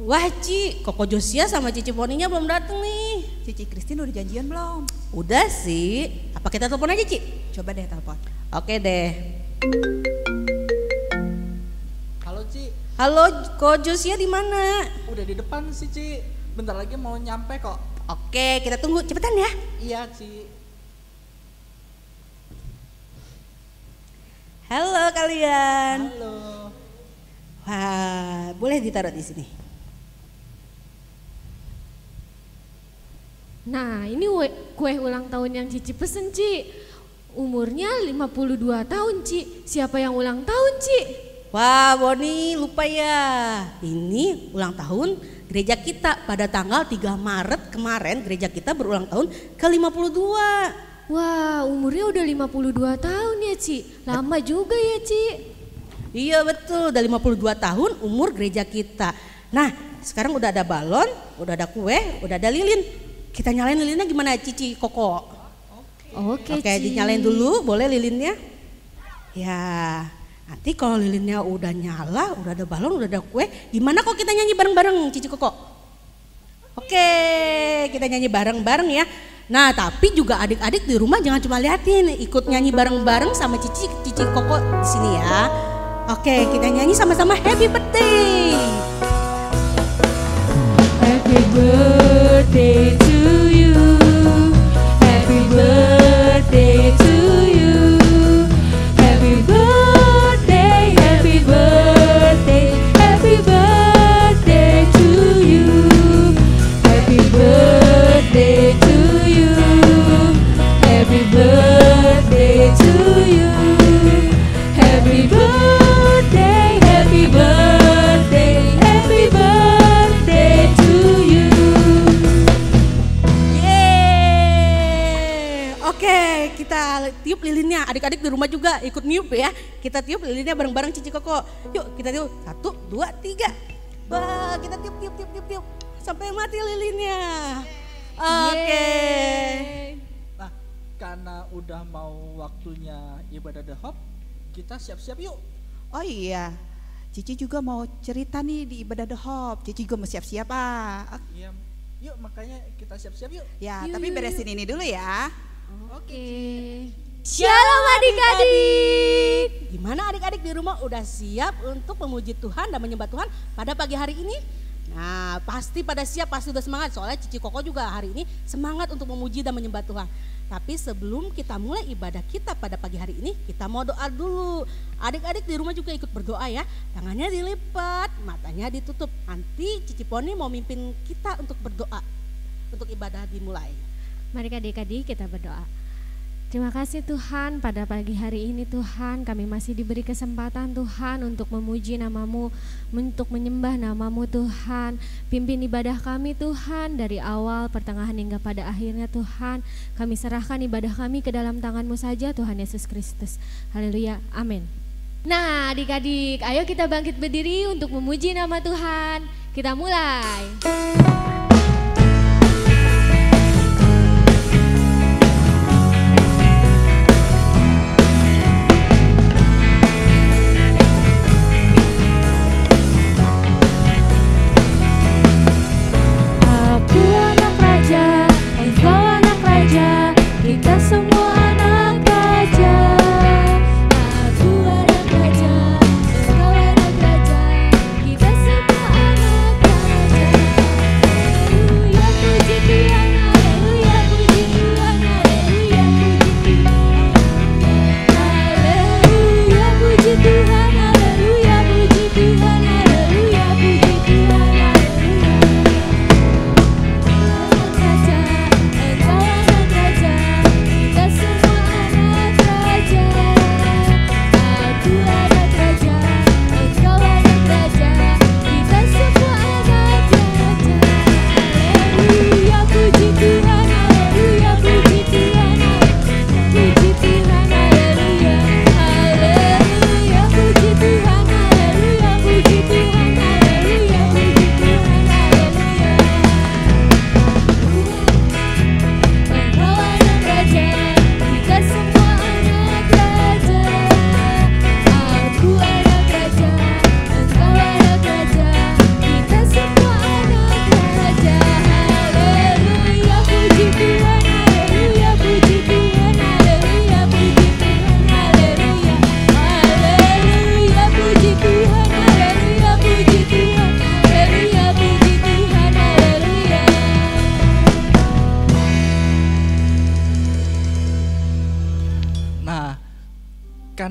Wah Ci, Koko Josia sama Cici Poninya belum datang nih. Cici Christine udah janjian belum? Udah sih, apa kita telepon aja Ci? Coba deh telepon. Oke deh. Halo Ci. Halo, Koko Josia di mana? Udah di depan sih Ci, bentar lagi mau nyampe kok. Oke, kita tunggu, cepetan ya. Iya Ci. Halo kalian. Halo. Wah, boleh ditaruh di sini. Nah, ini kue ulang tahun yang Cici pesen, Ci. Umurnya 52 tahun, Ci. Siapa yang ulang tahun, Ci? Wah, Boni lupa ya. Ini ulang tahun gereja kita pada tanggal 3 Maret kemarin. Gereja kita berulang tahun ke-52. Wah, umurnya udah 52 tahun ya, Ci. Lama juga ya, Ci. Iya betul, udah 52 tahun umur gereja kita. Nah, sekarang udah ada balon, udah ada kue, udah ada lilin. Kita nyalain lilinnya gimana Cici Koko? Oke, Oke, Ci. dinyalain dulu, boleh lilinnya? Ya, nanti kalau lilinnya udah nyala, udah ada balon, udah ada kue, gimana kok kita nyanyi bareng-bareng Cici Koko? Oke, kita nyanyi bareng-bareng ya. Nah, tapi juga adik-adik di rumah jangan cuma liatin, ikut nyanyi bareng-bareng sama Cici Koko di sini ya. Oke, kita nyanyi sama-sama Happy Birthday. Happy birthday to you. Happy birthday to you. Happy birthday, happy birthday, happy birthday to you. Happy birthday to you. Happy birthday to you. Happy birthday, happy birthday, happy birthday to you. Yeay. Oke, kita tiup lilinnya. Adik-adik di rumah juga ikut niup ya. Kita tiup lilinnya bareng-bareng Cici Koko. Yuk, kita tiup. 1, 2, 3. Wah, kita tiup. Sampai mati lilinnya. Oke. Nah, karena udah mau waktunya ibadah The Hope, kita siap-siap yuk. Oh iya, Cici juga mau cerita nih di ibadah The Hope. Cici juga mau siap-siap Iya, yuk makanya kita siap-siap yuk. Ya, Yuk, tapi yuk, beresin ini dulu ya. Oke. Shalom adik-adik. Gimana adik-adik di rumah udah siap untuk memuji Tuhan dan menyembah Tuhan pada pagi hari ini? Nah, pasti pada siap, pasti udah semangat. Soalnya Cici Koko juga hari ini semangat untuk memuji dan menyembah Tuhan. Tapi sebelum kita mulai ibadah kita pada pagi hari ini, kita mau doa dulu. Adik-adik di rumah juga ikut berdoa ya. Tangannya dilipat, matanya ditutup. Nanti Cici Poni mau mimpin kita untuk berdoa. Untuk ibadah dimulai. Mari adik-adik kita berdoa. Terima kasih Tuhan, pada pagi hari ini Tuhan kami masih diberi kesempatan Tuhan untuk memuji nama-Mu, untuk menyembah nama-Mu Tuhan. Pimpin ibadah kami Tuhan dari awal, pertengahan hingga pada akhirnya Tuhan. Kami serahkan ibadah kami ke dalam tangan-Mu saja Tuhan Yesus Kristus. Haleluya, amin. Nah adik-adik, ayo kita bangkit berdiri untuk memuji nama Tuhan. Kita mulai. Kita semua anak raja. Aku anak raja, engkau anak raja. Kita semua anak raja.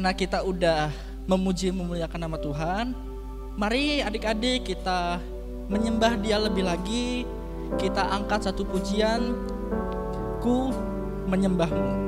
karena kita udah memuji memuliakan nama Tuhan, mari adik-adik kita menyembah Dia lebih lagi. Kita angkat satu pujian, Ku Menyembahmu.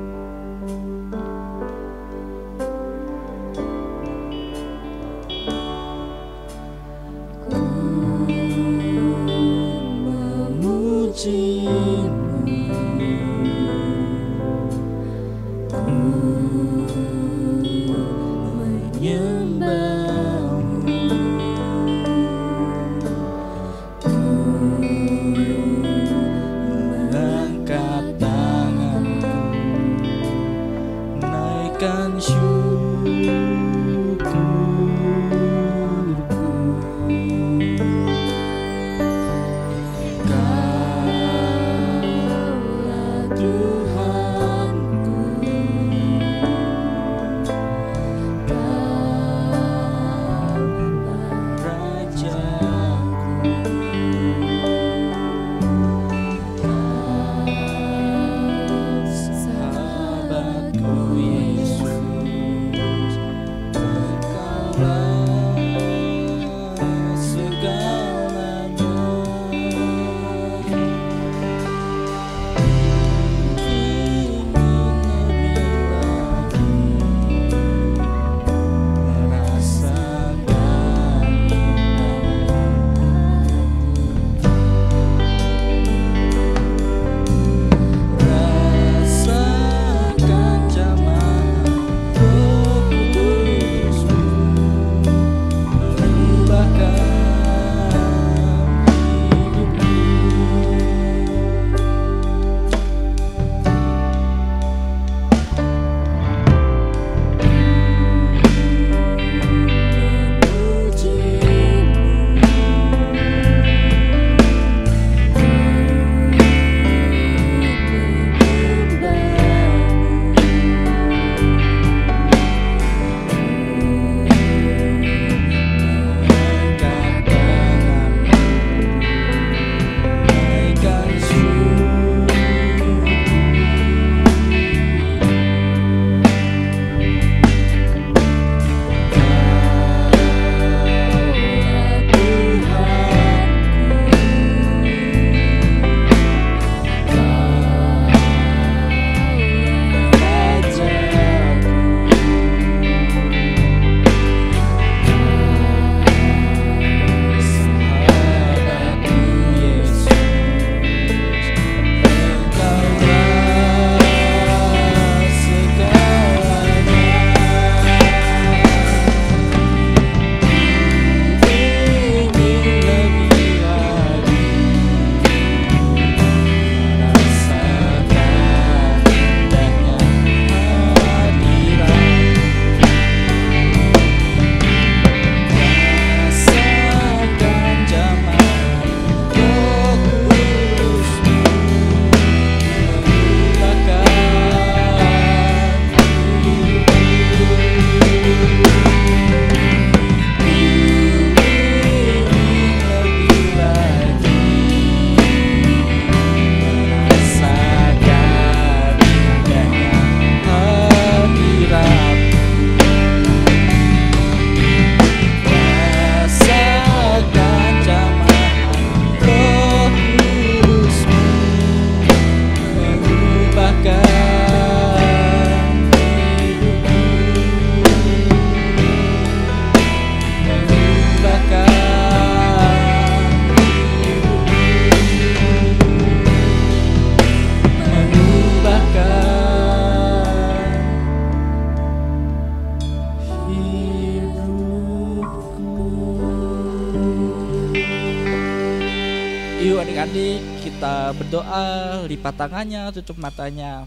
Yuk adik-adik kita berdoa, lipat tangannya, tutup matanya.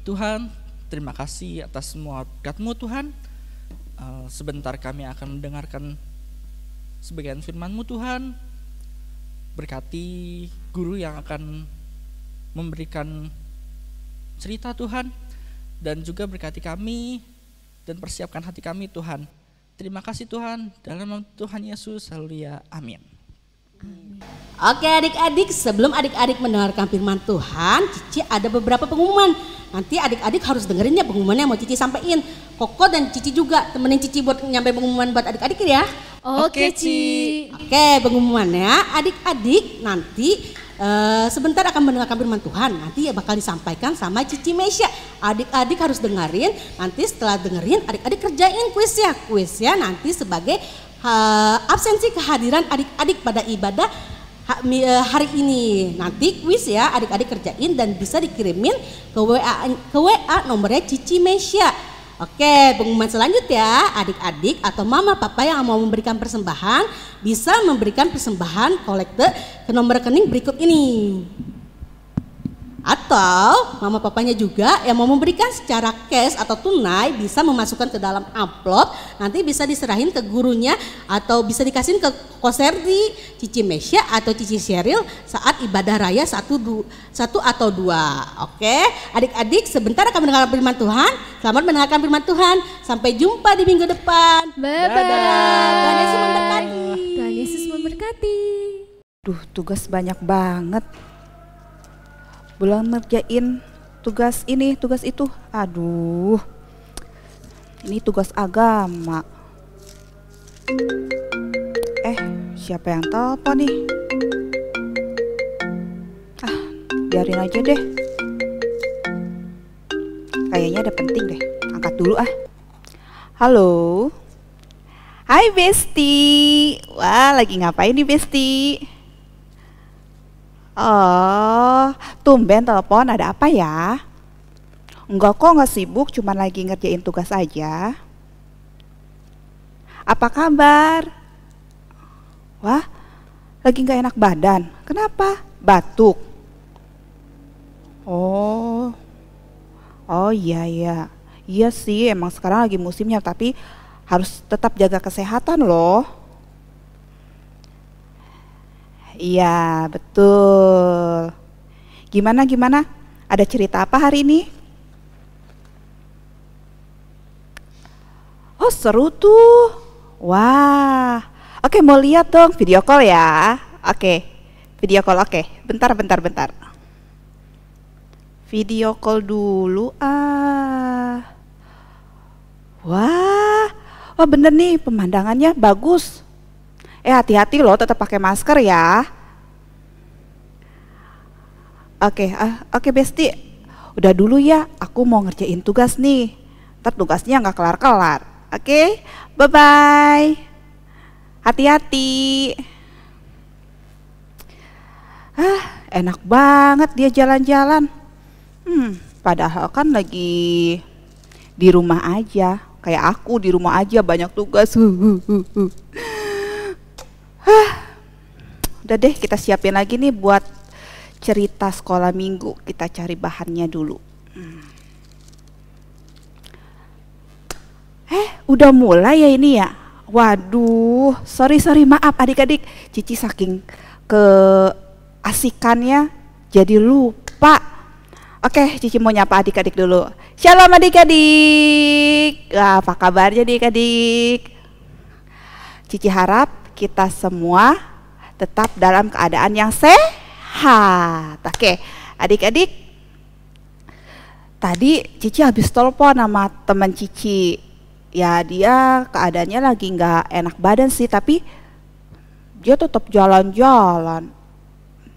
Tuhan, terima kasih atas semua berkat-Mu Tuhan. Sebentar kami akan mendengarkan sebagian firman-Mu Tuhan. Berkati guru yang akan memberikan cerita Tuhan, dan juga berkati kami dan persiapkan hati kami Tuhan. Terima kasih Tuhan, dalam nama Tuhan Yesus, haleluya, amin. Oke adik-adik, sebelum adik-adik mendengarkan firman Tuhan, Cici ada beberapa pengumuman. nanti adik-adik harus dengerin ya pengumumannya mau Cici sampein. Koko dan Cici juga temenin Cici buat nyampe pengumuman buat adik-adik ya. Oke, Ci. Oke, pengumumannya adik-adik nanti sebentar akan mendengarkan firman Tuhan. Nanti bakal disampaikan sama Cici Mesya. Adik-adik harus dengerin. Nanti setelah dengerin adik-adik kerjain kuis ya. Kuisnya nanti sebagai absensi kehadiran adik-adik pada ibadah hari ini. Nanti kuis ya adik-adik kerjain dan bisa dikirimin ke WA nomornya Cici Mesya. Oke, pengumuman selanjutnya adik-adik atau mama papa yang mau memberikan persembahan bisa memberikan persembahan kolekte ke nomor rekening berikut ini. Atau mama papanya juga yang mau memberikan secara cash atau tunai bisa memasukkan ke dalam amplop, nanti bisa diserahin ke gurunya atau bisa dikasihin ke Koserdi, Cici Mesya atau Cici Sheryl saat ibadah raya satu atau dua. Oke, adik-adik sebentar akan mendengarkan firman Tuhan. Selamat mendengarkan firman Tuhan. Sampai jumpa di minggu depan. Bye-bye. Tuhan Yesus memberkati. Tuhan Yesus memberkati. Duh, tugas banyak banget. Belum ngerjain tugas ini, tugas itu. Aduh, ini tugas agama. Siapa yang telepon nih? Biarin aja deh. Kayaknya ada penting deh. Angkat dulu ah. Halo. Hai Besti. Wah, lagi ngapain nih Besti? Oh, tumben telepon, ada apa ya? Enggak kok, nggak sibuk, cuman lagi ngerjain tugas aja. Apa kabar? Wah, lagi nggak enak badan. Kenapa? Batuk. Oh iya. Iya sih, emang sekarang lagi musimnya, tapi harus tetap jaga kesehatan loh. Iya, betul. Gimana? Ada cerita apa hari ini? Oh, seru tuh. Wah. Oke, mau lihat dong video call ya. Oke. Video call, oke. Bentar. Video call dulu. Wah, bener nih pemandangannya bagus. Hati-hati loh, tetap pakai masker ya. Oke Besti, udah dulu ya, aku mau ngerjain tugas nih. Ntar tugasnya nggak kelar-kelar. Oke, bye-bye. Hati-hati. Enak banget dia jalan-jalan. Padahal kan lagi di rumah aja. Kayak aku di rumah aja banyak tugas. Udah deh, kita siapin lagi nih buat cerita sekolah minggu. Kita cari bahannya dulu. Udah mulai ya ini ya. Waduh, sorry maaf adik-adik. Cici saking keasikannya jadi lupa. Oke, Cici mau nyapa adik-adik dulu. Shalom adik-adik. Apa kabarnya adik-adik? Cici harap kita semua tetap dalam keadaan yang sehat. Oke, adik-adik, tadi Cici habis telepon sama teman Cici. Ya dia keadaannya lagi nggak enak badan sih, tapi dia tetap jalan-jalan.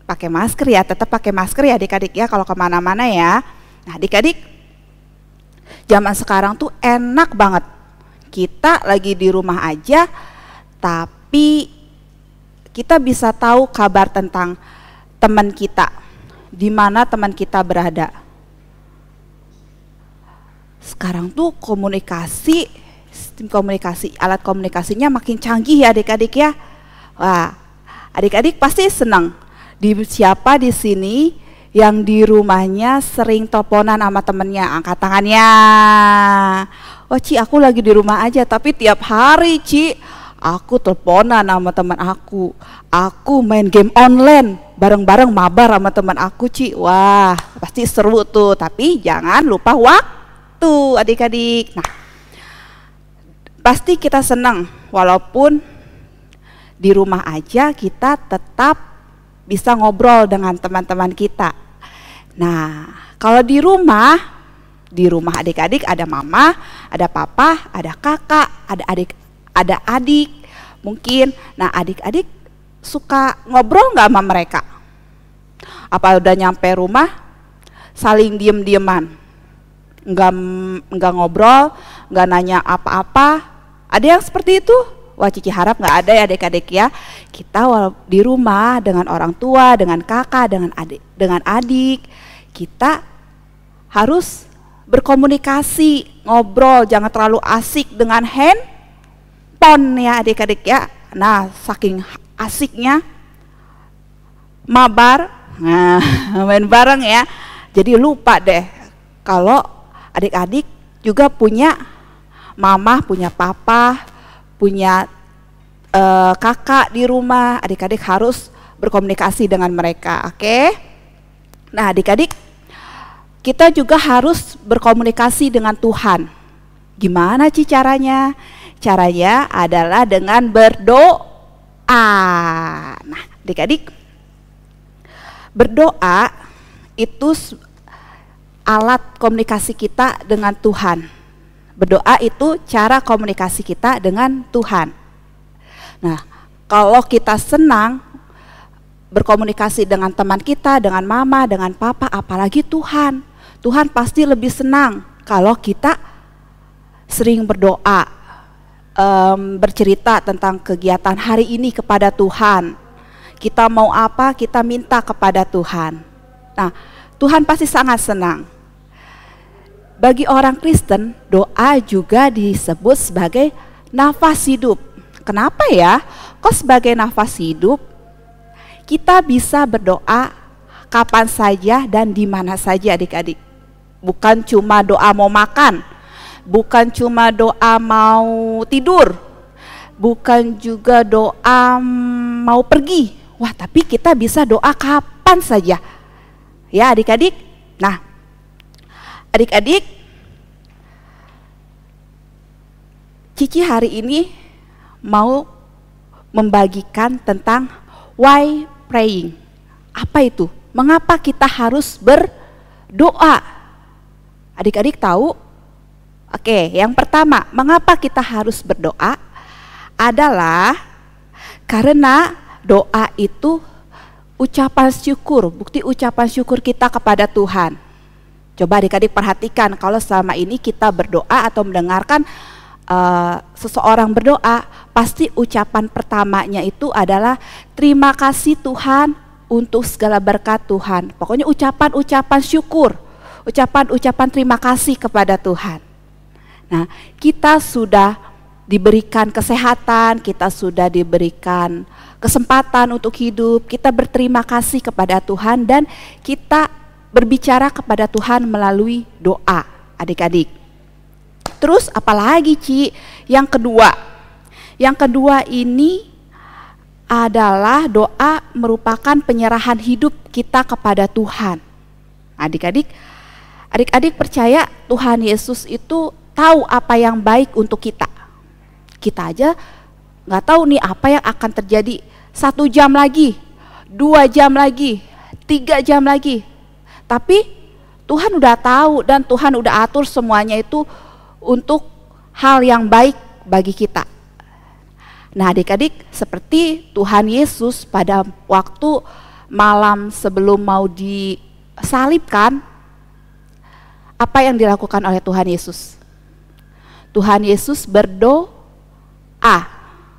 Pakai masker ya, tetap pakai masker ya adik-adik ya kalau kemana-mana ya. Nah adik-adik, zaman sekarang tuh enak banget. Kita lagi di rumah aja, tapi kita bisa tahu kabar tentang teman kita, di mana teman kita berada. Sekarang tuh sistem komunikasi, alat komunikasinya makin canggih ya adik-adik ya. Wah, adik-adik pasti senang. Siapa di sini yang di rumahnya sering teleponan sama temennya? Angkat tangannya. Oh Ci, aku lagi di rumah aja, tapi tiap hari Ci aku teleponan sama teman aku. Aku main game online bareng-bareng mabar sama teman aku Ci. Wah, pasti seru tuh, tapi jangan lupa waktu adik-adik. Nah, pasti kita senang walaupun di rumah aja kita tetap bisa ngobrol dengan teman-teman kita. Nah, kalau di rumah Di rumah adik-adik ada mama, ada papa, ada kakak, ada adik, ada adik mungkin. Nah adik-adik suka ngobrol nggak sama mereka? Apa udah nyampe rumah saling diem-dieman, nggak ngobrol, nggak nanya apa-apa? Ada yang seperti itu? Wah, Cici harap nggak ada ya adik-adik ya. Kita di rumah dengan orang tua, dengan kakak, dengan adik, kita harus berkomunikasi, ngobrol, jangan terlalu asik dengan handphone ya adik-adik ya. Nah, saking asiknya mabar, nah, main bareng ya. Jadi lupa deh kalau adik-adik juga punya mama, punya papa, punya kakak di rumah. Adik-adik harus berkomunikasi dengan mereka, oke? Nah, adik-adik, kita juga harus berkomunikasi dengan Tuhan. Gimana sih caranya? Caranya adalah dengan berdoa. Nah, adik-adik, berdoa itu alat komunikasi kita dengan Tuhan. Berdoa itu cara komunikasi kita dengan Tuhan. Nah, kalau kita senang berkomunikasi dengan teman kita, dengan mama, dengan papa, apalagi Tuhan. Tuhan pasti lebih senang kalau kita sering berdoa, bercerita tentang kegiatan hari ini kepada Tuhan. Kita mau apa, kita minta kepada Tuhan. Nah, Tuhan pasti sangat senang. Bagi orang Kristen, doa juga disebut sebagai nafas hidup. Kenapa ya? Kok sebagai nafas hidup? Kita bisa berdoa kapan saja dan di mana saja adik-adik. Bukan cuma doa mau makan, bukan cuma doa mau tidur, bukan juga doa mau pergi. Wah, tapi kita bisa doa kapan saja. Ya adik-adik. Nah, adik-adik, Cici hari ini mau membagikan tentang why praying. Apa itu? Mengapa kita harus berdoa? Adik-adik tahu? Oke, yang pertama, mengapa kita harus berdoa? Adalah karena doa itu ucapan syukur, bukti ucapan syukur kita kepada Tuhan. Coba adik-adik perhatikan, kalau selama ini kita berdoa atau mendengarkan seseorang berdoa, pasti ucapan pertamanya itu adalah terima kasih Tuhan untuk segala berkat Tuhan. Pokoknya ucapan-ucapan syukur, ucapan-ucapan terima kasih kepada Tuhan. Nah, kita sudah diberikan kesehatan, kita sudah diberikan kesempatan untuk hidup, kita berterima kasih kepada Tuhan dan kita berbicara kepada Tuhan melalui doa, adik-adik. Terus apalagi Ci? Yang kedua ini adalah doa merupakan penyerahan hidup kita kepada Tuhan. Adik-adik percaya Tuhan Yesus itu tahu apa yang baik untuk kita. Kita aja nggak tahu nih apa yang akan terjadi 1 jam lagi, 2 jam lagi, 3 jam lagi. Tapi Tuhan udah tahu dan Tuhan udah atur semuanya itu untuk hal yang baik bagi kita. Nah adik-adik, seperti Tuhan Yesus pada waktu malam sebelum mau disalibkan, apa yang dilakukan oleh Tuhan Yesus? Tuhan Yesus berdoa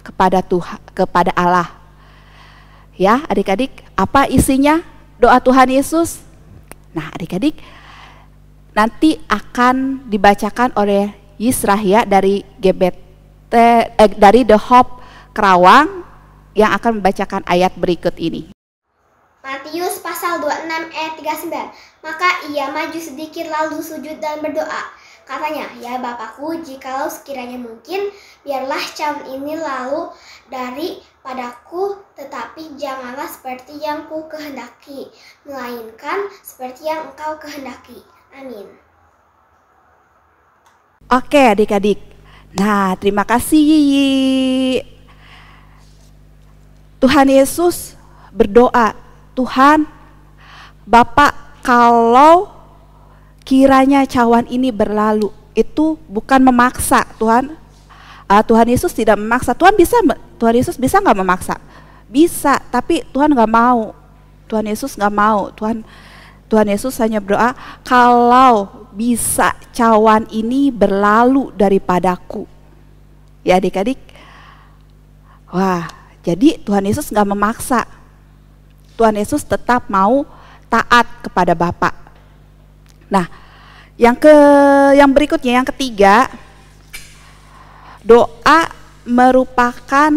kepada Allah. Ya, adik-adik, apa isinya doa Tuhan Yesus? Nah, adik-adik, nanti akan dibacakan oleh Yisrah ya dari dari The Hope Kerawang yang akan membacakan ayat berikut ini. Matius pasal 26 ayat 39. Maka ia maju sedikit lalu sujud dan berdoa. Katanya, ya Bapakku, jikalau sekiranya mungkin, biarlah cawan ini lalu daripadaku, tetapi janganlah seperti yang ku kehendaki, melainkan seperti yang Engkau kehendaki. Amin. Oke adik-adik, nah terima kasih Yiyi. Tuhan Yesus berdoa, Tuhan Bapak, kalau kiranya cawan ini berlalu. Itu bukan memaksa. Tuhan Yesus tidak memaksa. Tuhan Yesus bisa nggak memaksa? Bisa, tapi Tuhan nggak mau. Tuhan Yesus nggak mau. Tuhan Yesus hanya berdoa, kalau bisa cawan ini berlalu daripadaku. Ya adik-adik, wah, jadi Tuhan Yesus nggak memaksa. Tuhan Yesus tetap mau taat kepada Bapa. Nah, yang berikutnya, yang ketiga, doa merupakan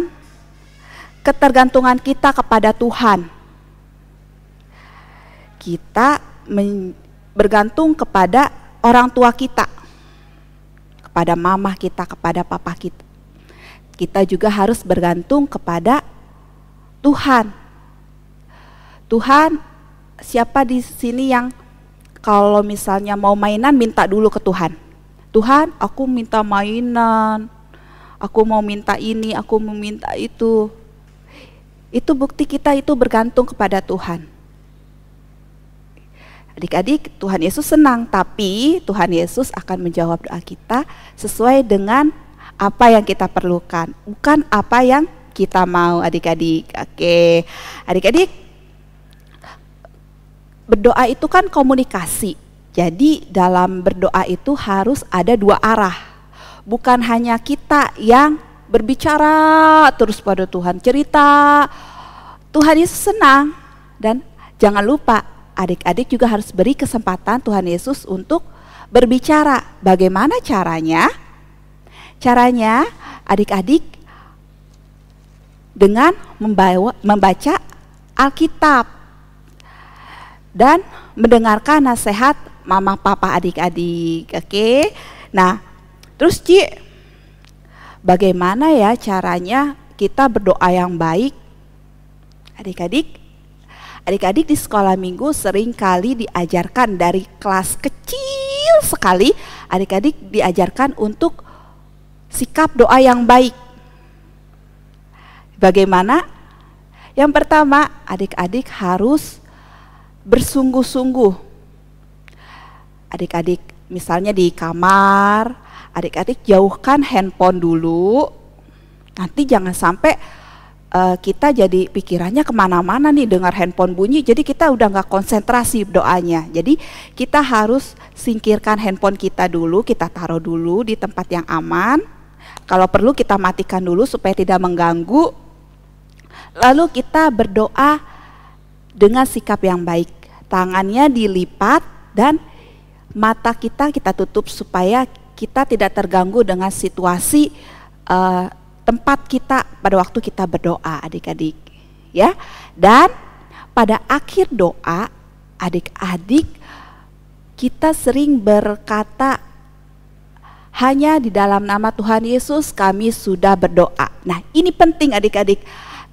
ketergantungan kita kepada Tuhan. Kita bergantung kepada orang tua kita, kepada mama kita, kepada papa kita. Kita juga harus bergantung kepada Tuhan. Tuhan, siapa di sini yang kalau misalnya mau mainan minta dulu ke Tuhan? Tuhan, aku minta mainan, aku mau minta ini, aku mau minta itu. Itu bukti kita itu bergantung kepada Tuhan. Adik-adik, Tuhan Yesus senang, tapi Tuhan Yesus akan menjawab doa kita sesuai dengan apa yang kita perlukan, bukan apa yang kita mau, adik-adik. Oke, adik-adik, berdoa itu kan komunikasi. Jadi dalam berdoa itu harus ada dua arah. Bukan hanya kita yang berbicara terus pada Tuhan, cerita. Tuhan Yesus senang, dan jangan lupa adik-adik juga harus beri kesempatan Tuhan Yesus untuk berbicara. Bagaimana caranya? Caranya adik-adik dengan membaca Alkitab dan mendengarkan nasihat mama papa adik-adik. Oke. Nah, terus Ci, bagaimana ya caranya kita berdoa yang baik? Adik-adik di sekolah minggu sering kali diajarkan dari kelas kecil sekali, adik-adik diajarkan untuk sikap doa yang baik. Bagaimana? Yang pertama, adik-adik harus bersungguh-sungguh. Adik-adik misalnya di kamar, adik-adik jauhkan handphone dulu. Nanti jangan sampai kita jadi pikirannya kemana-mana nih dengar handphone bunyi, jadi kita udah gak konsentrasi doanya. Jadi kita harus singkirkan handphone kita dulu, kita taruh dulu di tempat yang aman. Kalau perlu kita matikan dulu supaya tidak mengganggu. Lalu kita berdoa dengan sikap yang baik. Tangannya dilipat dan mata kita tutup supaya kita tidak terganggu dengan situasi tempat kita pada waktu kita berdoa, adik-adik, ya. Dan pada akhir doa, adik-adik, kita sering berkata, hanya di dalam nama Tuhan Yesus kami sudah berdoa. Nah, ini penting adik-adik.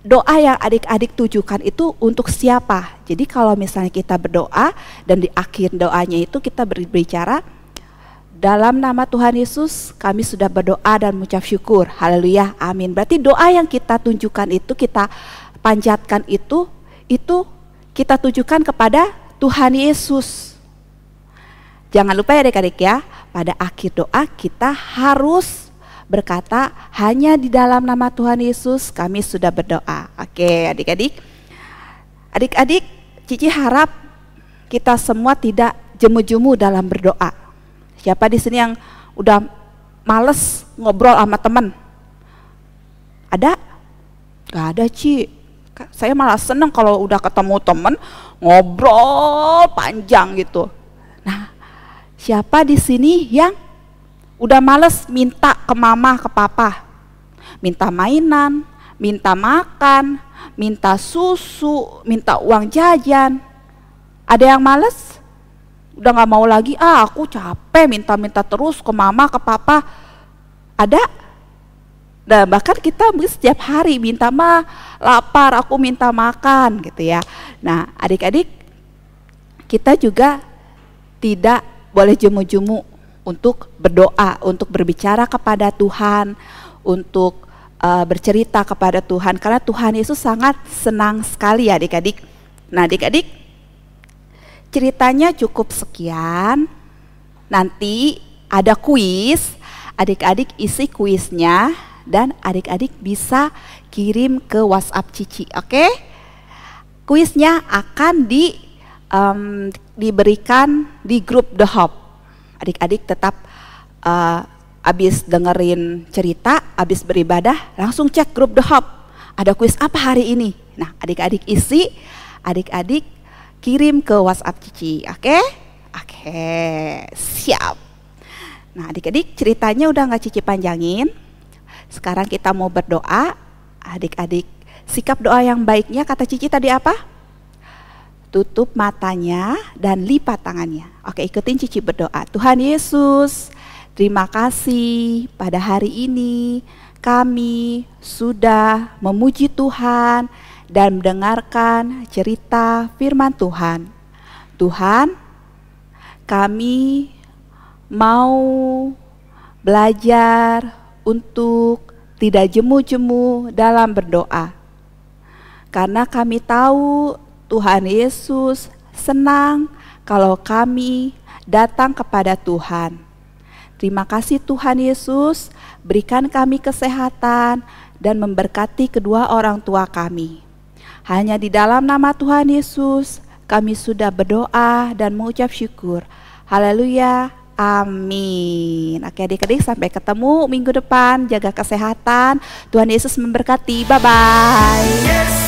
Doa yang adik-adik tujukan itu untuk siapa? Jadi kalau misalnya kita berdoa dan di akhir doanya itu kita berbicara, dalam nama Tuhan Yesus kami sudah berdoa dan mengucap syukur. Haleluya, amin. Berarti doa yang kita tunjukkan itu, kita panjatkan itu kita tujukan kepada Tuhan Yesus. Jangan lupa ya adik-adik ya, pada akhir doa kita harus berkata, hanya di dalam nama Tuhan Yesus kami sudah berdoa. Oke adik-adik. Adik-adik, Cici harap kita semua tidak jemu-jemu dalam berdoa. Siapa di sini yang udah males ngobrol sama teman? Ada? Gak ada, Ci. Saya malah seneng kalau udah ketemu teman ngobrol panjang gitu. Nah, siapa di sini yang udah males minta ke mama, ke papa? Minta mainan, minta makan, minta susu, minta uang jajan. Ada yang males? Udah gak mau lagi, aku capek minta-minta terus ke mama, ke papa. Ada? Dan bahkan kita setiap hari minta, lapar, aku minta makan gitu ya. Nah adik-adik, kita juga tidak boleh jemu-jemu untuk berdoa, untuk berbicara kepada Tuhan, untuk bercerita kepada Tuhan. Karena Tuhan Yesus sangat senang sekali ya adik-adik. Nah adik-adik, ceritanya cukup sekian. nanti ada kuis, adik-adik isi kuisnya dan adik-adik bisa kirim ke WhatsApp Cici, oke? Kuisnya akan diberikan di grup The Hope. Adik-adik tetap abis dengerin cerita, abis beribadah, langsung cek grup The Hope. Ada kuis apa hari ini? Nah, adik-adik isi, adik-adik kirim ke WhatsApp Cici, oke? Oke, siap. Nah, adik-adik ceritanya udah gak Cici panjangin. Sekarang kita mau berdoa. Adik-adik sikap doa yang baiknya kata Cici tadi apa? Tutup matanya dan lipat tangannya. Oke, ikutin Cici berdoa. Tuhan Yesus, terima kasih pada hari ini kami sudah memuji Tuhan dan mendengarkan cerita firman Tuhan. Tuhan, kami mau belajar untuk tidak jemu-jemu dalam berdoa. Karena kami tahu Tuhan Yesus senang kalau kami datang kepada Tuhan. Terima kasih Tuhan Yesus, berikan kami kesehatan dan memberkati kedua orang tua kami. Hanya di dalam nama Tuhan Yesus kami sudah berdoa dan mengucap syukur. Haleluya, amin. Oke adik-adik, sampai ketemu minggu depan, jaga kesehatan. Tuhan Yesus memberkati, bye-bye.